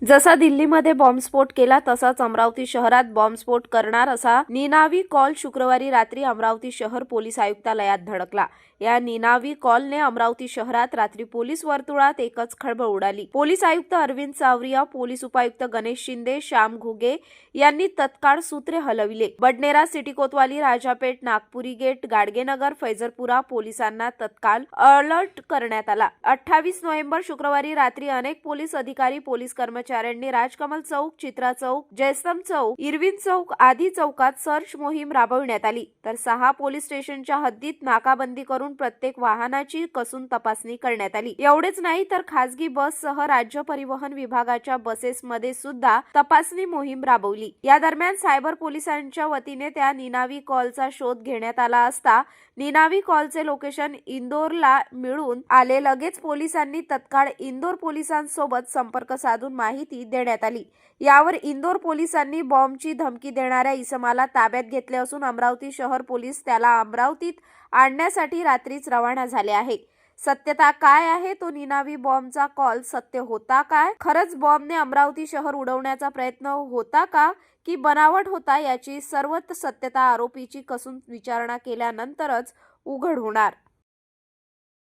जसा दिल्लीमध्ये बॉम्बस्फोट केला तसाच अमरावती शहरात बॉम्बस्फोट करणार असा निनावी कॉल शुक्रवारी रात्री अमरावती शहर पोलीस आयुक्तालयात धडकला। या निनावी कॉलने अमरावती शहरात रात्री पोलीस वर्तुळात एकच खळबळ उडाली। पोलीस आयुक्त अरविंद सावरिया, पोलीस उपायुक्त गणेश शिंदे, श्याम घुगे यांनी तत्काळ सूत्रे हलविले। बडनेरा, सिटी कोतवाली, राजापेठ, नागपुरी गेट, गाडगेनगर, फैजरपुरा पोलिसांना तत्काळ अलर्ट करण्यात आला। 28 नोव्हेंबर शुक्रवारी रात्री अनेक पोलीस अधिकारी, पोलीस कर्मचाऱ्यांनी राजकमल चौक, चित्रा चौक, जयस्तंभ चौक, इरविन चौक आदी चौकात सर्च मोहीम राबविण्यात आली। तर 6 पोलीस स्टेशनच्या हद्दीत नाकाबंदी करून प्रत्येक वाहनाची कसून तपासणी करण्यात आली। एवढेच नाही तर खासगी बससह राज्य परिवहन विभागाच्या बसेसमध्ये सुद्धा तपासणी मोहीम राबवली। या दरम्यान सायबर पोलिसांच्या वतीने त्या निनावी कॉलचा शोध घेण्यात आला असता निनावी कॉलचे लोकेशन इंदोरला मिळून आले। लगेच पोलिसांनी तत्काळ इंदोर पोलिसांसोबत संपर्क साधून माहिती देण्यात आली। यावर इंदोर पोलिसांनी बॉम्बची धमकी देणाऱ्या इसमाला ताब्यात घेतले असून अमरावती शहर पोलीस त्याला अमरावतीत आणण्यासाठी रात्रीच रवाना झाले आहेत। सत्यता काय आहे? तो निनावी बॉम्बचा कॉल सत्य होता काय? खरंच बॉम्बने अमरावती शहर उडवण्याचा प्रयत्न होता का की बनावट होता? याची सर्व सत्यता आरोपीची कसून विचारणा केल्यानंतरच उघड होणार।